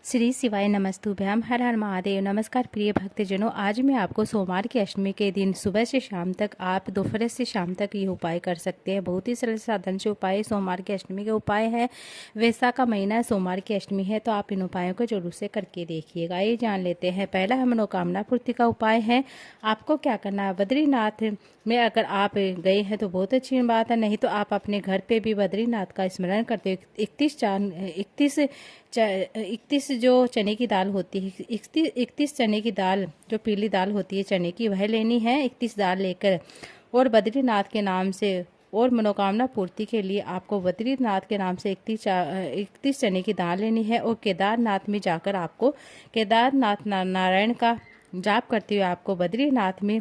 श्री शिवाय नमस्तुभ्याम। हर हर महादेव। नमस्कार प्रिय भक्तजनों, आज मैं आपको सोमवार की अष्टमी के दिन सुबह से शाम तक आप दोपहर से शाम तक ये उपाय कर सकते हैं। बहुत ही सरल साधन से उपाय सोमवार की अष्टमी के उपाय है। वैशाख का महीना है, सोमवार की अष्टमी है, तो आप इन उपायों को जरूर से करके देखिएगा। ये जान लेते हैं। पहला है मनोकामना पूर्ति का उपाय है। आपको क्या करना है, बद्रीनाथ में अगर आप गए हैं तो बहुत अच्छी बात है, नहीं तो आप अपने घर पे भी बद्रीनाथ का स्मरण करते हो। 31 जो चने की दाल होती है, 31 चने की दाल, जो पीली दाल होती है चने की, वह लेनी है। 31 दाल लेकर और बद्रीनाथ के नाम से और मनोकामना पूर्ति के लिए आपको बद्रीनाथ के नाम से 31 चने की दाल लेनी है। और केदारनाथ में जाकर आपको केदारनाथ नारायण का जाप करते हुए आपको बद्रीनाथ में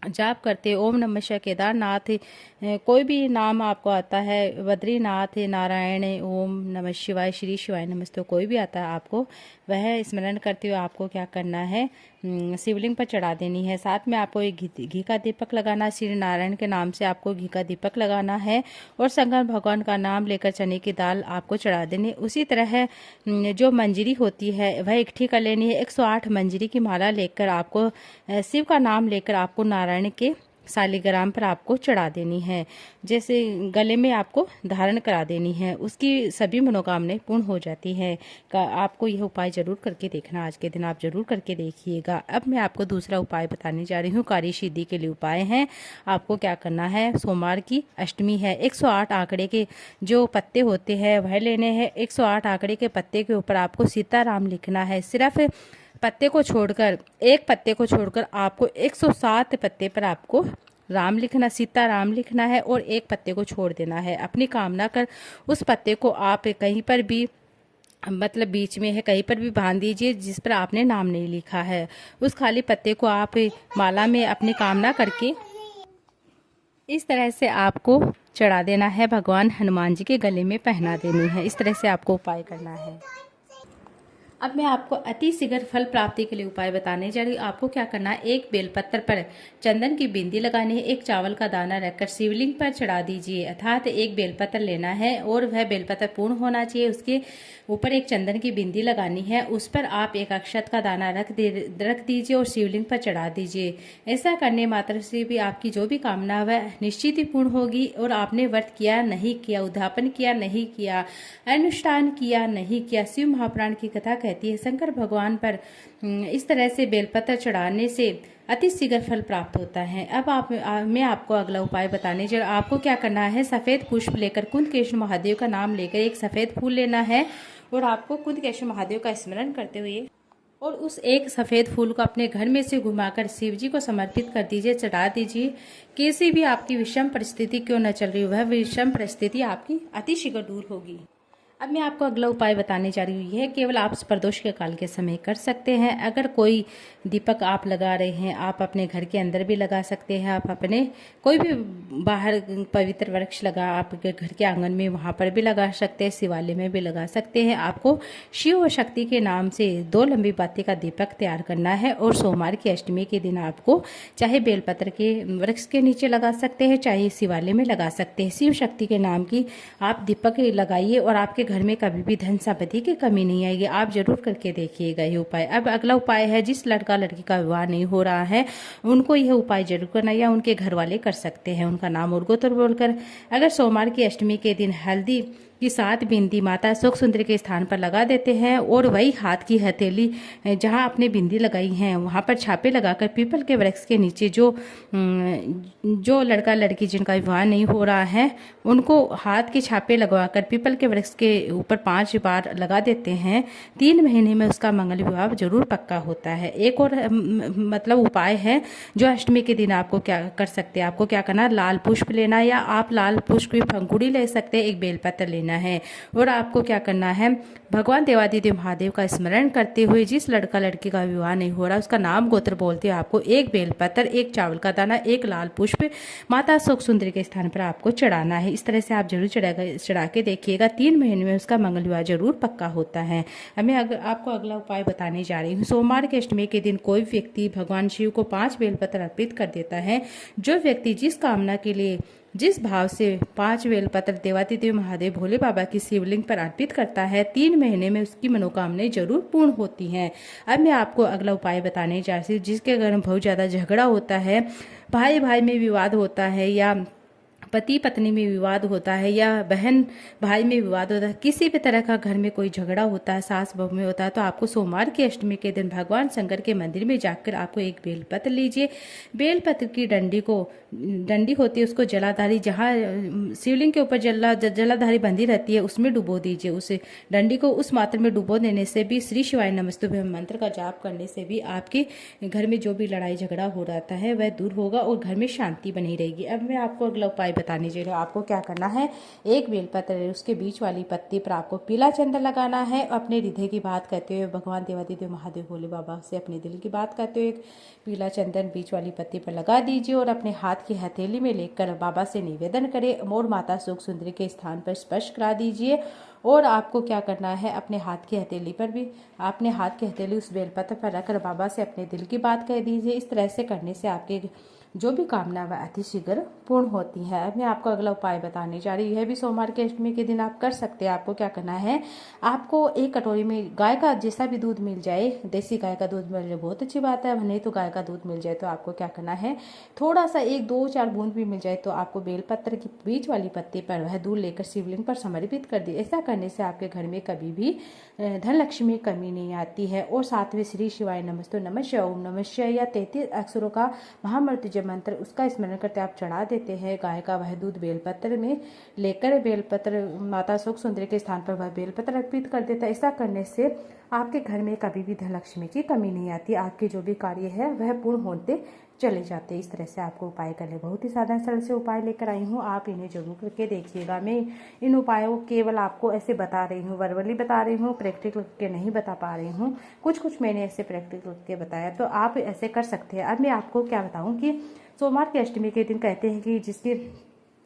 जाप करते ओम नमः शिवाय केदारनाथ, कोई भी नाम आपको आता है, बद्रीनाथ, नारायण, ओम नमः शिवाय, श्री शिवाय नमस्ते, कोई भी आता है आपको, वह स्मरण करते हुए आपको क्या करना है, शिवलिंग पर चढ़ा देनी है। साथ में आपको एक घी का दीपक लगाना, श्री नारायण के नाम से आपको घी का दीपक लगाना है। और शंकर भगवान का नाम लेकर चने की दाल आपको चढ़ा देनी। उसी तरह जो मंजरी होती है वह इकट्ठी कर लेनी है। 108 मंजरी की माला लेकर आपको शिव का नाम लेकर आपको नारायण के शालिग्राम पर आपको चढ़ा देनी है। जैसे गले में आपको धारण करा देनी है, उसकी सभी मनोकामनाएं पूर्ण हो जाती हैं। आपको यह उपाय जरूर करके देखना, आज के दिन आप जरूर करके देखिएगा। अब मैं आपको दूसरा उपाय बताने जा रही हूँ। कार्य सिद्धि के लिए उपाय है। आपको क्या करना है, सोमवार की अष्टमी है, 108 आंकड़े के जो पत्ते होते हैं वह लेने हैं। 108 आंकड़े के पत्ते के ऊपर आपको सीताराम लिखना है। सिर्फ पत्ते को छोड़कर, एक पत्ते को छोड़कर आपको 107 पत्ते पर आपको राम लिखना, सीता राम लिखना है। और एक पत्ते को छोड़ देना है। अपनी कामना कर उस पत्ते को आप कहीं पर भी, मतलब बीच में है, कहीं पर भी बांध दीजिए जिस पर आपने नाम नहीं लिखा है। उस खाली पत्ते को आप माला में अपनी कामना करके इस तरह से आपको चढ़ा देना है। भगवान हनुमान जी के गले में पहना देनी है। इस तरह से आपको उपाय करना है। अब मैं आपको अति शीघ्र फल प्राप्ति के लिए उपाय बताने जा रही हूँ। आपको क्या करना है, एक बेलपत्र पर चंदन की बिंदी लगानी है। एक चावल का दाना रखकर शिवलिंग पर चढ़ा दीजिए। अर्थात एक बेलपत्र लेना है और वह बेलपत्र पूर्ण होना चाहिए। उसके ऊपर एक चंदन की बिंदी लगानी है। उस पर आप एक अक्षत का दाना रख दीजिए और शिवलिंग पर चढ़ा दीजिए। ऐसा करने मात्र से भी आपकी जो भी कामना वह निश्चित ही पूर्ण होगी। और आपने व्रत किया नहीं किया, उद्यापन किया नहीं किया, अनुष्ठान किया नहीं किया, शिव महापुराण की कथा कहती है शंकर भगवान पर इस तरह से बेलपत्र चढ़ाने से अति शीघ्र फल प्राप्त होता है। अब मैं आपको अगला उपाय बताने जा। आपको क्या करना है, सफेद पुष्प लेकर कुंदकेश्वर महादेव का नाम लेकर एक सफेद फूल लेना है। और आपको कुंदकेश्वर महादेव का स्मरण करते हुए और उस एक सफेद फूल को अपने घर में से घुमाकर शिव जी को समर्पित कर दीजिए, चढ़ा दीजिए। किसी भी आपकी विषम परिस्थिति क्यों न चल रही हो, वह विषम परिस्थिति आपकी अति शीघ्र दूर होगी। अब मैं आपको अगला उपाय बताने जा रही हूँ। यह केवल आप प्रदोष के काल के समय कर सकते हैं। अगर कोई दीपक आप लगा रहे हैं, आप अपने घर के अंदर भी लगा सकते हैं। आप अपने कोई भी बाहर पवित्र वृक्ष लगा आपके घर के आंगन में, वहाँ पर भी लगा सकते हैं, शिवालय में भी लगा सकते हैं। आपको शिव शक्ति के नाम से 2 लंबी बाती का दीपक तैयार करना है। और सोमवार की अष्टमी के दिन आपको चाहे बेलपत्र के वृक्ष के नीचे लगा सकते हैं, चाहे शिवालय में लगा सकते हैं। शिव शक्ति के नाम की आप दीपक लगाइए और आपके घर में कभी भी धन संपत्ति की कमी नहीं आएगी। आप जरूर करके देखिएगा ये उपाय। अब अगला उपाय है, जिस लड़का लड़की का विवाह नहीं हो रहा है उनको यह उपाय जरूर करना, या उनके घर वाले कर सकते हैं। उनका नाम और गोत्र बोलकर अगर सोमवार की अष्टमी के दिन हल्दी की 7 बिंदी माता शोक सुंदरी के स्थान पर लगा देते हैं और वही हाथ की हथेली जहां आपने बिंदी लगाई है वहां पर छापे लगाकर पीपल के वृक्ष के नीचे जो लड़का लड़की जिनका विवाह नहीं हो रहा है उनको हाथ के छापे लगवाकर पीपल के वृक्ष के ऊपर 5 बार लगा देते हैं। 3 महीने में उसका मंगल विवाह जरूर पक्का होता है। एक और मतलब उपाय है जो अष्टमी के दिन आपको क्या कर सकते हैं। आपको क्या करना, लाल पुष्प लेना, या आप लाल पुष्प की पंखुड़ी ले सकते हैं, एक बेलपत्र लेना है। और आपको क्या करना है, भगवान देवादिदेव महादेव का स्मरण करते हुए जिस लड़का लड़की का विवाह नहीं हो रहा उसका नाम गोत्र बोलते हुए आपको एक बेलपत्र, एक चावल का दाना, एक लाल पुष्प माता शोक सुंदरी के स्थान पर आपको चढ़ाना है। इस तरह से आप जरूर चढ़ा के देखिएगा। 3 महीने में उसका मंगल विवाह जरूर पक्का होता है। मैं आपको अगला उपाय बताने जा रही हूँ। सोमवार के अष्टमी के दिन कोई व्यक्ति भगवान शिव को 5 बेलपत्र अर्पित कर देता है। जो व्यक्ति जिस कामना के लिए जिस भाव से 5 बेलपत्र देवादिदेव महादेव भोले बाबा की शिवलिंग पर अर्पित करता है, 3 महीने में उसकी मनोकामनाएं जरूर पूर्ण होती हैं। अब मैं आपको अगला उपाय बताने जा रही हूँ। जिसके घर में बहुत ज़्यादा झगड़ा होता है, भाई भाई में विवाद होता है, या पति पत्नी में विवाद होता है, या बहन भाई में विवाद होता है, किसी भी तरह का घर में कोई झगड़ा होता है, सास बहू में होता है, तो आपको सोमवार की अष्टमी के दिन भगवान शंकर के मंदिर में जाकर आपको एक बेलपत्र लीजिए। बेलपत्र की डंडी होती है, उसको जलाधारी, जहाँ शिवलिंग के ऊपर जलाधारी बंधी रहती है, उसमें डुबो दीजिए। उस डंडी को उस मात्रा में डुबो देने से भी, श्री शिवाय नमस्तुभ्यम मंत्र का जाप करने से भी आपके घर में जो भी लड़ाई झगड़ा हो रहता है वह दूर होगा और घर में शांति बनी रहेगी। अब मैं आपको अगला उपाय बताने जा रही हूँ। आपको क्या करना है, एक बेलपत्र है, उसके बीच वाली पत्ती पर आपको पीला चंदन लगाना है। अपने हृदय की बात करते हुए भगवान देवादिदेव महादेव भोले बाबा से अपने दिल की बात करते हुए पीला चंदन बीच वाली पत्ती पर लगा दीजिए और अपने हाथ की हथेली में लेकर बाबा से निवेदन करें। मोर माता सुख सुंदरी के स्थान पर स्पर्श करा दीजिए। और आपको क्या करना है, अपने हाथ की हथेली पर भी, अपने हाथ की हथेली उस बेलपत्र पर रखकर बाबा से अपने दिल की बात कह दीजिए। इस तरह से करने से आपके जो भी कामना वह अतिशीघ्र पूर्ण होती है। अब मैं आपको अगला उपाय बताने जा रही हूँ। यह भी सोमवार के अष्टमी के दिन आप कर सकते हैं। आपको क्या करना है, आपको एक कटोरी में गाय का जैसा भी दूध मिल जाए, देसी गाय का दूध मिल जाए बहुत अच्छी बात है, नहीं तो गाय का दूध मिल जाए तो आपको क्या करना है, थोड़ा सा 1-2-4 बूंद भी मिल जाए तो आपको बेलपत्र की बीच वाली पत्ती पर वह दूध लेकर शिवलिंग पर समर्पित कर दिए। ऐसा करने से आपके घर में कभी भी धन लक्ष्मी कमी नहीं आती है। और साथ में श्री शिवाय नमस्तु नमः ओम नमः शिवाय या 33 अक्षरों का महामृत्युंजय मंत्र, उसका स्मरण करते आप चढ़ा देते हैं। गाय का वह दूध बेलपत्र में लेकर बेलपत्र माता सुख सुंदरी के स्थान पर वह बेलपत्र अर्पित कर देता है। ऐसा करने से आपके घर में कभी भी धन लक्ष्मी की कमी नहीं आती। आपके जो भी कार्य है वह पूर्ण होते चले जाते। इस तरह से आपको उपाय कर ले। बहुत ही साधारण सरल से उपाय लेकर आई हूँ, आप इन्हें जरूर करके देखिएगा। मैं इन उपायों को केवल आपको ऐसे बता रही हूँ, वर्बली बता रही हूँ, प्रैक्टिकल करके नहीं बता पा रही हूँ। कुछ मैंने ऐसे प्रैक्टिकल करके बताया, तो आप ऐसे कर सकते हैं। अब मैं आपको क्या बताऊँ कि सोमवार की अष्टमी के दिन कहते हैं कि जिसके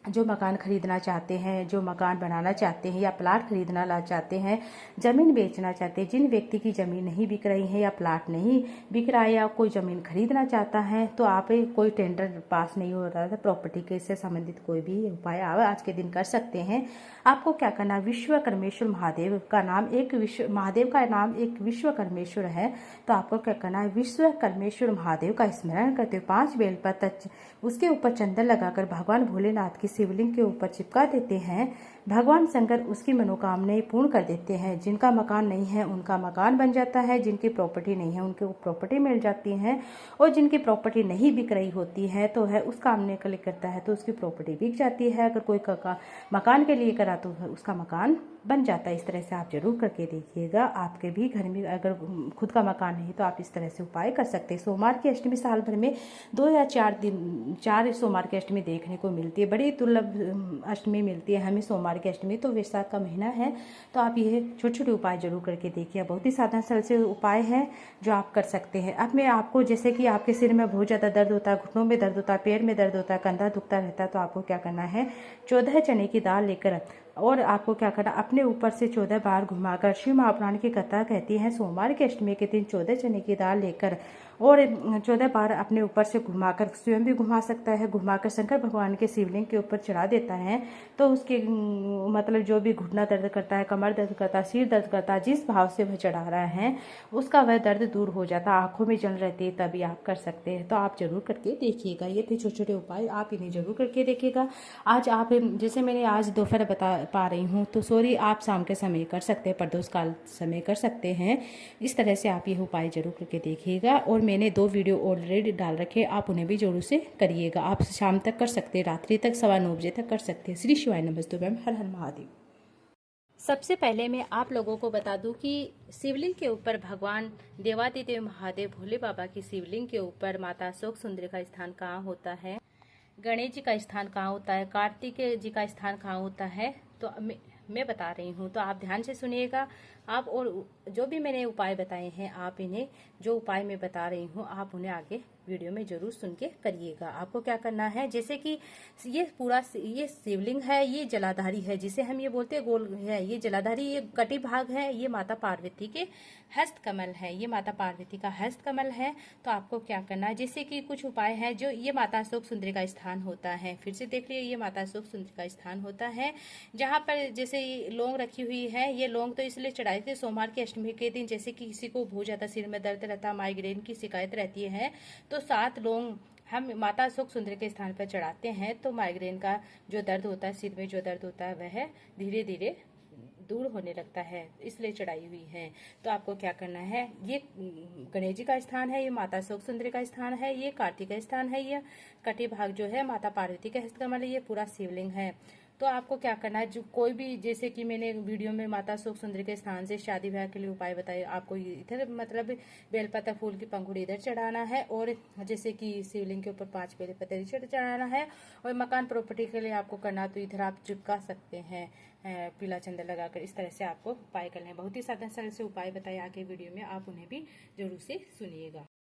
जो मकान खरीदना चाहते हैं, जो मकान बनाना चाहते हैं, या प्लाट खरीदना चाहते हैं, ज़मीन बेचना चाहते हैं, जिन व्यक्ति की ज़मीन नहीं बिक रही है या प्लाट नहीं बिक रहा है या कोई ज़मीन खरीदना चाहता है, तो आप कोई टेंडर पास नहीं हो रहा था प्रॉपर्टी के से संबंधित कोई भी उपाय आप आज के दिन कर सकते हैं। आपको क्या करना, विश्वकर्मेश्वर महादेव का नाम महादेव का नाम एक विश्वकर्मेश्वर है, तो आपको क्या करना है, विश्वकर्मेश्वर महादेव का स्मरण करते हुए 5 बेलपत्र उसके ऊपर चंदन लगाकर भगवान भोलेनाथ की शिवलिंग के ऊपर चिपका देते हैं। भगवान शंकर उसकी मनोकामनाएं पूर्ण कर देते हैं। जिनका मकान नहीं है उनका मकान बन जाता है, जिनकी प्रॉपर्टी नहीं है उनको प्रॉपर्टी मिल जाती है, और जिनकी प्रॉपर्टी नहीं बिक रही होती है तो है उस काम ने क्लिक करता है तो उसकी प्रॉपर्टी बिक जाती है। अगर कोई मकान के लिए करा तो उसका मकान बन जाता है। इस तरह से आप जरूर करके देखिएगा। आपके भी घर में अगर खुद का मकान नहीं तो आप इस तरह से उपाय कर सकते हैं। सोमवार की अष्टमी साल भर में 2 या 4 सोमवार की अष्टमी देखने को मिलती है, बड़ी दुर्लभ अष्टमी मिलती है हमें सोमवार की अष्टमी। तो वैशाख का महीना है तो आप ये छोटे छोटे उपाय जरूर करके देखिए। बहुत ही साधारण सरल से उपाय है जो आप कर सकते हैं। अब मैं आपको, जैसे कि आपके सिर में बहुत ज़्यादा दर्द होता है, घुटनों में दर्द होता है, पैर में दर्द होता है, कंधा दुखता रहता है, तो आपको क्या करना है, 14 चने की दाल लेकर और आपको क्या करना, अपने ऊपर से 14 बार घुमाकर, शिव महापुराण की कथा कहती है सोमवार की अष्टमी के दिन 14 चने की दाल लेकर और 14 बार अपने ऊपर से घुमाकर, स्वयं भी घुमा सकता है, घुमाकर शंकर भगवान के शिवलिंग के ऊपर चढ़ा देता है। तो उसके मतलब जो भी घुटना दर्द करता है, कमर दर्द करता है, सिर दर्द करता है, जिस भाव से वह चढ़ा रहा है उसका वह दर्द दूर हो जाता है। आंखों में जल रहती है तभी आप कर सकते हैं। तो आप जरूर करके देखिएगा। ये थे छोटे छोटे उपाय, आप इन्हें जरूर करके देखिएगा। आज आप, जैसे मैंने आज दोपहर बता पा रही हूँ तो सॉरी, आप शाम के समय कर सकते हैं, प्रदोष काल समय कर सकते हैं। इस तरह से आप ये उपाय जरूर करके देखिएगा। और मैंने 2 वीडियो ऑलरेडी डाल रखे, आप उन्हें भी जरूर से करिएगा। आप शाम तक कर सकते हैं, रात्रि तक 9:15 बजे तक कर सकते हैं। श्री शिवाय नमस्तुभ्यम, हर हर महादेव। सबसे पहले मैं आप लोगों को बता दूं कि शिवलिंग के ऊपर भगवान देवादिदेव महादेव भोले बाबा की शिवलिंग के ऊपर माता शोक सुंदरी का स्थान कहाँ होता है, गणेश जी का स्थान कहाँ होता है, कार्तिक जी का स्थान कहाँ होता है, तो मैं बता रही हूँ, तो आप ध्यान से सुनिएगा। आप और जो भी मैंने उपाय बताए हैं आप इन्हें, जो उपाय मैं बता रही हूँ आप उन्हें आगे वीडियो में जरूर सुन के करिएगा। आपको क्या करना है, जैसे कि ये शिवलिंग है, ये जलाधारी है, जिसे हम ये बोलते हैं गोल है, ये जलाधारी, ये कटी भाग है, ये माता पार्वती के हस्त कमल है, ये माता पार्वती का हस्त कमल है। तो आपको क्या करना है, जैसे कि कुछ उपाय है, जो ये माता अशोक सुंदरी का स्थान होता है, फिर से देख लिये, ये माता अशोक सुंदरी का स्थान होता है, जहां पर जैसे लौंग रखी हुई है। ये लौंग तो इसलिए चढ़ाई थी सोमवार की अष्टमी के दिन, जैसे कि किसी को बहुत ज्यादा सिर में दर्द रहता, माइग्रेन की शिकायत रहती है, तो 7 लौंग हम माता अशोक सुंदरी के स्थान पर चढ़ाते हैं, तो माइग्रेन का जो दर्द होता है, सिर में जो दर्द होता है, वह धीरे धीरे दूर होने लगता है, इसलिए चढ़ाई हुई है। तो आपको क्या करना है, ये गणेश जी का स्थान है, ये माता अशोक सुंदरी का स्थान है, ये कार्तिक का स्थान है, ये कटी भाग जो है माता पार्वती के हस्तकमल है, ये पूरा शिवलिंग है। तो आपको क्या करना है, जो कोई भी, जैसे कि मैंने वीडियो में माता अशोक सुंदरी के स्थान से शादी ब्याह के लिए उपाय बताए, आपको इधर मतलब बेलपत्र फूल की पंखुड़ी इधर चढ़ाना है, और जैसे कि शिवलिंग के ऊपर 5 बेलपत्र इधर चढ़ाना है, और मकान प्रॉपर्टी के लिए आपको करना, तो इधर आप चिपका सकते हैं पीला चंदन लगाकर। इस तरह से आपको उपाय करना है। बहुत ही साधारण सरल से उपाय बताए आगे वीडियो में, आप उन्हें भी जरूर से सुनिएगा।